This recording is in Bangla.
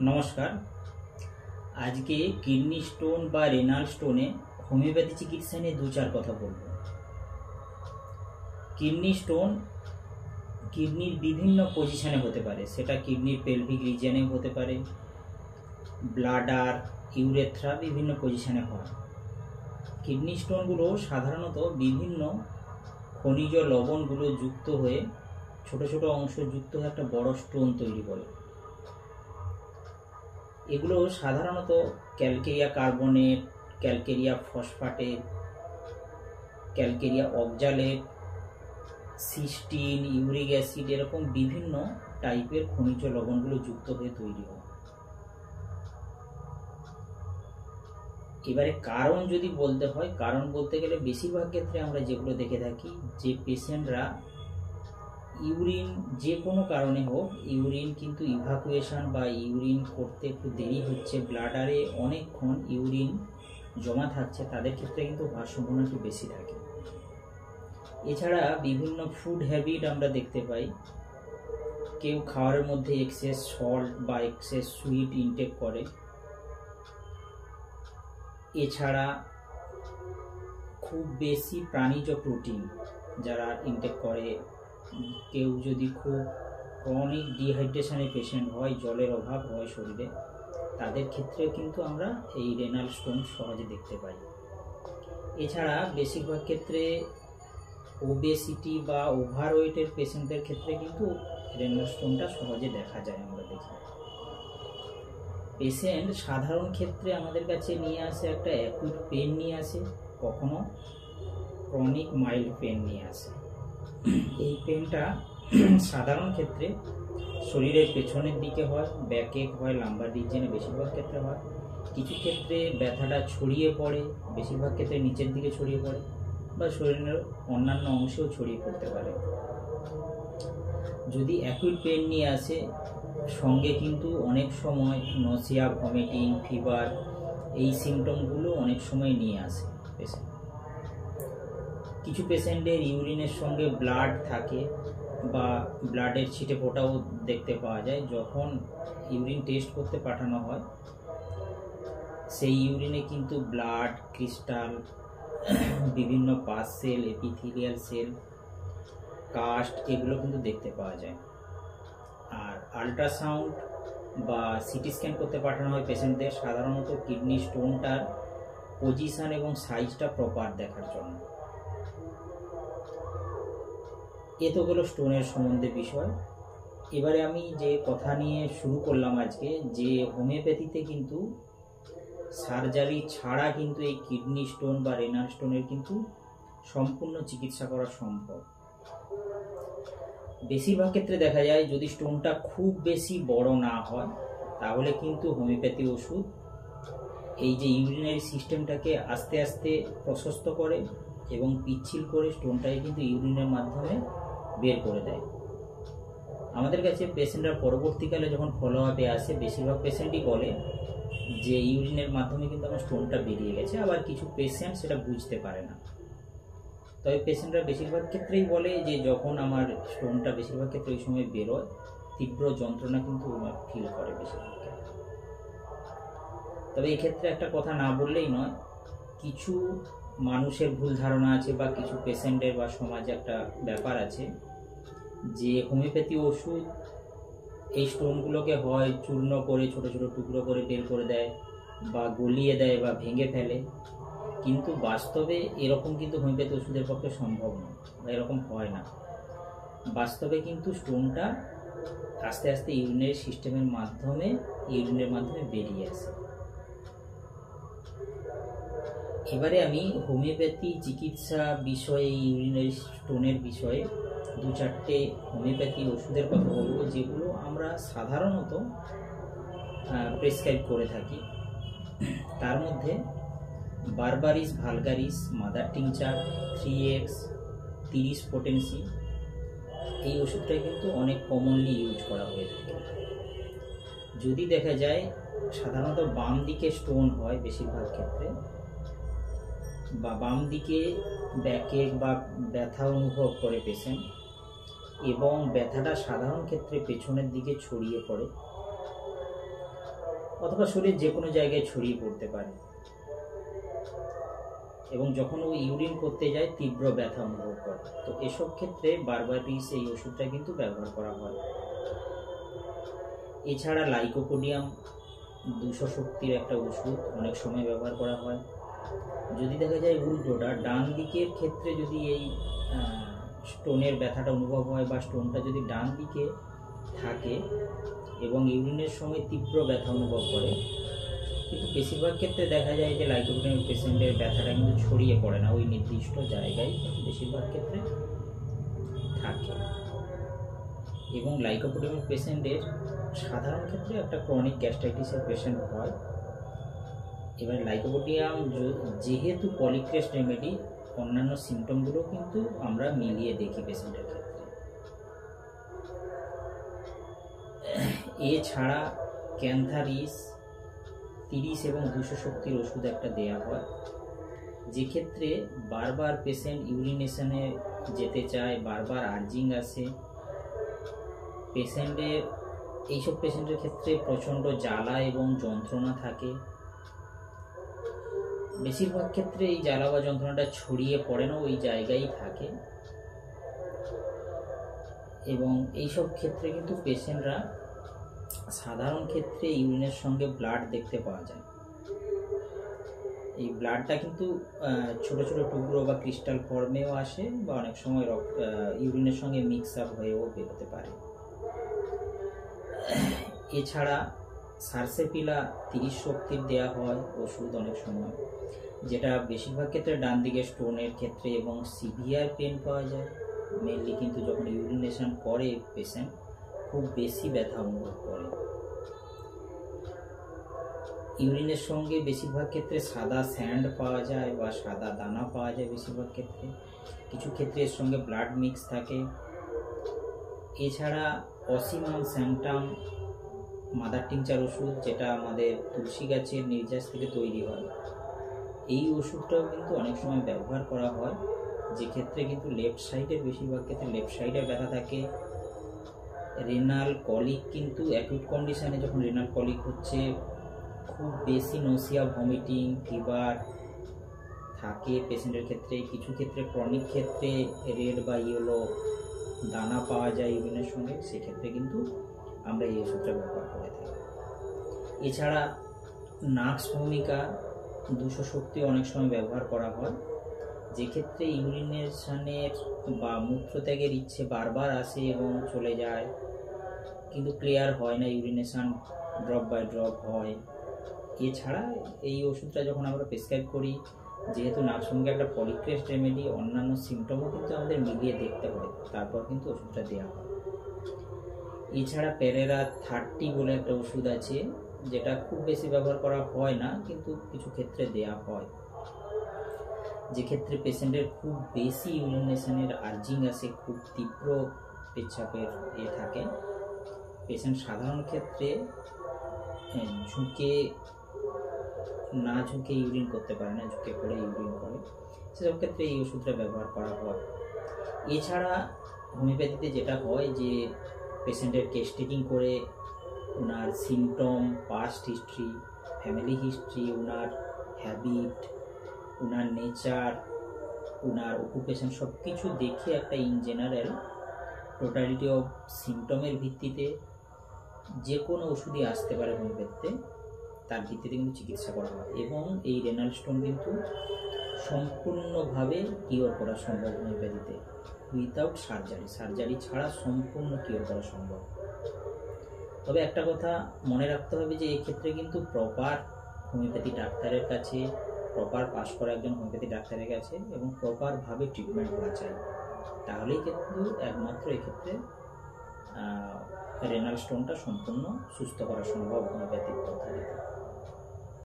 नमस्कार। आज के किडनी स्टोन बा रेनाल स्टोने होमिओपैथी चिकित्सा निये दो चार कथा बोलबो। किडनी स्टोन किडनिर विभिन्न पजिशने होते पारे, सेटा किडनिर पेलभिक रिजियने होते पारे, ब्लाडार इउरेथ्रा विभिन्न पजिशने हय। किडनी स्टोनगुलो साधारणत विभिन्न खनिज लवणगुलो युक्त हये छोटो छोटो अंश युक्त हये एकटा बड़ स्टोन तैरी करे। एगुलो साधारणत calcarea carbonate, calcarea phosphate, calcarea oxalate, cystine, uric acid एरकम विभिन्न टाइपेर खनिज लवणगुलो युक्त हये तैरी हय। एबारे कारण जदि बोलते हय, कारण बोलते गेले बेशिरभाग क्षेत्रे आमरा जेगुलो देखे थाकि जे पेशेंटरा ইউরিন যে কোনো কারণে হোক ইউরিন কিন্তু ইভাকুয়েশন বা ইউরিন করতে একটু দেরি হচ্ছে, ব্লাডারে অনেকক্ষণ ইউরিন জমা থাকছে, তাদের ক্ষেত্রে কিন্তু হওয়ার সম্ভাবনা একটু বেশি থাকে। এছাড়া বিভিন্ন ফুড হ্যাবিট আমরা দেখতে পাই, কেউ খাওয়ারের মধ্যে এক্সেস সল্ট বা এক্সেস সুইট ইনটেক করে। এছাড়া খুব বেশি প্রাণীজ প্রোটিন যারা ইনটেক করে, কেউ যদি খুব ক্রনিক ডিহাইড্রেশনের পেশেন্ট হয়, জলের অভাব হয় শরীরে, তাদের ক্ষেত্রেও কিন্তু আমরা এই রেনাল স্টোন সহজে দেখতে পাই। এছাড়া বেশিরভাগ ক্ষেত্রে ওবেসিটি বা ওভারওয়েটের পেশেন্টদের ক্ষেত্রে কিন্তু রেনাল স্টোনটা সহজে দেখা যায়। আমরা দেখি পেশেন্ট সাধারণ ক্ষেত্রে আমাদের কাছে নিয়ে আসে একটা অ্যাকুট পেন নিয়ে আসে, কখনো ক্রনিক মাইল্ড পেন নিয়ে আসে। এই পেনটা সাধারণ ক্ষেত্রে শরীরের পেছনের দিকে হয়, ব্যাকে হয়, লাম্বার রিজিয়নে বেশিরভাগ ক্ষেত্রে হয়। কিছু ক্ষেত্রে ব্যথাটা ছড়িয়ে পড়ে, বেশিরভাগ ক্ষেত্রে নিচের দিকে ছড়িয়ে পড়ে বা শরীরের অন্যান্য অংশেও ছড়িয়ে পড়তে পারে। যদি অ্যাকুট পেন নিয়ে আসে, সঙ্গে কিন্তু অনেক সময় নসিয়া, ভমিটিং, ফিভার এই সিমটমগুলো অনেক সময় নিয়ে আসে পেশেন্ট। কিছু পেশেন্টের ইউরিনের সঙ্গে ব্লাড থাকে বা ব্লাডের ছিটে ফোটাও দেখতে পাওয়া যায়। যখন ইউরিন টেস্ট করতে পাঠানো হয়, সেই ইউরিনে কিন্তু ব্লাড, ক্রিস্টাল, বিভিন্ন pus cell, epithelial cell, cast এগুলো কিন্তু দেখতে পাওয়া যায়। আর আল্ট্রাসাউন্ড বা সিটি স্ক্যান করতে পাঠানো হয় পেশেন্টদের সাধারণত কিডনি স্টোনটার পজিশন এবং সাইজটা প্রপার দেখার জন্য। এ তো গেল স্টোনের সম্বন্ধে বিষয়। এবারে আমি যে কথা নিয়ে শুরু করলাম আজকে, যে হোমিওপ্যাথিতে কিন্তু সার্জারি ছাড়া কিন্তু এই কিডনি স্টোন বা রেনাল স্টোনের কিন্তু সম্পূর্ণ চিকিৎসা করা সম্ভব। বেশিরভাগ ক্ষেত্রে দেখা যায় যদি স্টোনটা খুব বেশি বড় না হয়, তাহলে কিন্তু হোমিওপ্যাথি ওষুধ এই যে ইউরিনারি সিস্টেমটাকে আস্তে আস্তে প্রশস্ত করে এবং পিচ্ছিল করে স্টোনটাকে কিন্তু ইউরিনের মাধ্যমে বের করে দেয়। আমাদের কাছে পেশেন্টরা পরবর্তীকালে যখন ফলো আপে আসে, বেশিরভাগ পেশেন্টই বলে যে ইউরিনের মাধ্যমে কিন্তু আমার স্টোনটা বেরিয়ে গেছে। আবার কিছু পেশেন্ট সেটা বুঝতে পারে না। তবে পেশেন্টরা বেশিরভাগ ক্ষেত্রেই বলে যে যখন আমার স্টোনটা বেশিরভাগ ক্ষেত্রে ওই সময় বেরোয়, তীব্র যন্ত্রণা কিন্তু ফিল করে বেশিরভাগ ক্ষেত্রে। তবে এক্ষেত্রে একটা কথা না বললেই নয়, কিছু মানুষের ভুল ধারণা আছে বা কিছু পেশেন্টের বা সমাজে একটা ব্যাপার আছে যে হোমিওপ্যাথি ওষুধ এই স্টোনগুলোকে হয় চূর্ণ করে ছোট ছোট টুকরো করে বের করে দেয় বা গলিয়ে দেয় বা ভেঙে ফেলে, কিন্তু বাস্তবে এরকম কিন্তু হোমিওপ্যাথি ওষুধের পক্ষে সম্ভব নয় বা এরকম হয় না। বাস্তবে কিন্তু স্টোনটা আস্তে আস্তে ইউরিনারি সিস্টেমের মাধ্যমে বেরিয়ে আসে। এবারে আমি হোমিওপ্যাথি চিকিৎসা বিষয়ে, ইউরিনারি স্টোনের বিষয়ে দু চারটে হোমিওপ্যাথি ওষুধের কথা বলবো, যেগুলো আমরা সাধারণত প্রেসক্রাইব করে থাকি। তার মধ্যে berberis vulgaris, mother tincture, 3x, 30 potency এই ওষুধটা কিন্তু অনেক কমনলি ইউজ করা হয়ে থাকে। যদি দেখা যায় সাধারণত বাম দিকে স্টোন হয় বেশিরভাগ ক্ষেত্রে, বা বাম দিকে ব্যাকে বা ব্যথা অনুভব করে পেশেন্ট, এবং ব্যথাটা সাধারণ ক্ষেত্রে পেছনের দিকে ছড়িয়ে পড়ে, অথবা শরীরের যে কোনো জায়গায় ছড়িয়ে পড়তে পারে, এবং যখন ও ইউরিন করতে যায় তীব্র ব্যথা অনুভব করে। তো এসব ক্ষেত্রে বারবারিস এই ওষুধটা কিন্তু ব্যবহার করা হয়। এছাড়া লাইকোপোডিয়াম 200 শক্তির একটা ওষুধ অনেক সময় ব্যবহার করা হয়। যদি দেখা যায় উল্টোটা, ডান দিকের ক্ষেত্রে যদি এই স্টোনের ব্যথাটা অনুভব হয় বা স্টোনটা যদি ডান দিকে থাকে এবং ইউরিনের সময় তীব্র ব্যথা অনুভব করে, কিন্তু বেশিরভাগ ক্ষেত্রে দেখা যায় যে লাইকোপোডিয়াম পেশেন্টের ব্যথাটা কিন্তু ছড়িয়ে পড়ে না, ওই নির্দিষ্ট জায়গায় কিন্তু বেশিরভাগ ক্ষেত্রে থাকে। এবং লাইকোপোডিয়াম পেশেন্টের সাধারণ ক্ষেত্রে একটা ক্রনিক গ্যাস্ট্রাইটিসের পেশেন্ট হয়। এবার লাইকোপোডিয়াম যেহেতু পলিক্রেস্ট রেমেডি, অন্যান্য সিমটমগুলো কিন্তু আমরা মিলিয়ে দেখি পেশেন্টের ক্ষেত্রে। এছাড়া ক্যান্থারিস 30 এবং 200 শক্তির ওষুধ একটা দেয়া হয়, যে ক্ষেত্রে বারবার পেশেন্ট ইউরিনেশনে যেতে চায়, বারবার আর্জিং আসে। এইসব পেশেন্টের ক্ষেত্রে প্রচণ্ড জ্বালা এবং যন্ত্রণা থাকে। বেশিরভাগ ক্ষেত্রে এই জ্বালা বা যন্ত্রণাটা ছড়িয়ে পড়ে না, ওই জায়গায় থাকে। এবং এইসব ক্ষেত্রে কিন্তু পেশেন্টরা সাধারণ ক্ষেত্রে ইউরিনের সঙ্গে ব্লাড দেখতে পাওয়া যায়। এই ব্লাডটা কিন্তু ছোট ছোট টুকরো বা ক্রিস্টাল ফর্মেও আসে, বা অনেক সময় ইউরিনের সঙ্গে মিক্স আপ হয়েও বেরোতে পারে। এছাড়া সারসেপিলা 30 শক্তির দেয়া হয় ওষুধ অনেক সময়, যেটা বেশিরভাগ ক্ষেত্রে ডান দিকে স্টোনের ক্ষেত্রে এবং সিভিয়ার পেন পাওয়া যায়। মেনলি কিন্তু যখন ইউরিনেশন করে পেশেন্ট খুব বেশি ব্যথা অনুভব করে। ইউরিনের সঙ্গে বেশিরভাগ ক্ষেত্রে সাদা স্যান্ড পাওয়া যায় বা সাদা দানা পাওয়া যায় বেশিরভাগ ক্ষেত্রে, কিছু ক্ষেত্রে এর সঙ্গে ব্লাড মিক্স থাকে। এছাড়া অসিমাম স্যান্টাম মাদার টিংচার ওষুধ, যেটা আমাদের তুলসী গাছের নির্যাস থেকে তৈরি হয়, এই ওষুধটাও কিন্তু অনেক সময় ব্যবহার করা হয়, যে ক্ষেত্রে কিন্তু লেফট সাইডের বেশিরভাগ ক্ষেত্রে লেফট সাইডে ব্যথা থাকে। রেনাল কলিক কিন্তু অ্যাকিউট কন্ডিশনে, যখন রেনাল কলিক হচ্ছে, খুব বেশি নসিয়া, ভমিটিং, ফিভার থাকে পেশেন্টের ক্ষেত্রে। কিছু ক্ষেত্রে ক্রনিক ক্ষেত্রে রেড বা ইয়েলো দানা পাওয়া যায় ইউরিনের সঙ্গে, সেক্ষেত্রে কিন্তু আমরা এই ওষুধটা ব্যবহার করে থাকি। এছাড়া নাক্স ভূমিকা 200 শক্তি অনেক সময় ব্যবহার করা হয়, যে ক্ষেত্রে ইউরিনেশনের বা মূত্রত্যাগের ইচ্ছে বারবার আসে এবং চলে যায়, কিন্তু ক্লিয়ার হয় না, ইউরিনেশন ড্রপ বাই ড্রপ হয়। এছাড়া এই ওষুধটা যখন আমরা প্রেসক্রাইব করি, যেহেতু নাক্স ভূমিকা একটা পলিক্রেস্ট রেমেডি, অন্যান্য সিমটমও কিন্তু আমাদের মিলিয়ে দেখতে হয়, তারপর কিন্তু ওষুধটা দেওয়া হয়। এছাড়া পেরেরা 30 বলে একটা ওষুধ আছে, যেটা খুব বেশি ব্যবহার করা হয় না, কিন্তু কিছু ক্ষেত্রে দেয়া হয়, যে ক্ষেত্রে পেশেন্টের খুব বেশি ইউরিনেশনের আর্জিং আসে, খুব তীব্র পেচ্ছাপের থাকে। পেশেন্ট সাধারণ ক্ষেত্রে ঝুঁকে ইউরিন করতে পারে না, ঝুঁকে পড়ে ইউরিন করে, সেসব ক্ষেত্রে এই ওষুধটা ব্যবহার করা হয়। এছাড়া হোমিওপ্যাথিতে যেটা হয় যে পেশেন্টের কেস টেকিং করে ওনার symptom, past history, family history, ওনার হ্যাবিট, ওনার নেচার, ওনার অকুপেশন, সব কিছু দেখে একটা ইন জেনারেল টোটালিটি অফ সিমটমের ভিত্তিতে যে কোনো ওষুধই আসতে পারে হোমিওপ্যাথিতে, তার ভিত্তিতে কিন্তু চিকিৎসা করা হয়। এবং এই রেনাল স্টোন কিন্তু সম্পূর্ণভাবে কিওর করা সম্ভব হোমিওপ্যাথিতে, উইথাউট সার্জারি ছাড়া সম্পূর্ণ কিওর করা সম্ভব। তবে একটা কথা মনে রাখতে হবে যে এক্ষেত্রে কিন্তু প্রপার হোমিওপ্যাথি ডাক্তারের কাছে, প্রপার পাস করা একজন হোমিওপ্যাথি ডাক্তারের কাছে এবং প্রপারভাবে ট্রিটমেন্ট করা চাই, তাহলেই কিন্তু একমাত্র এক্ষেত্রে রেনাল স্টোনটা সম্পূর্ণ সুস্থ করা সম্ভব হোমিওপ্যাথিক পদ্ধতিতে।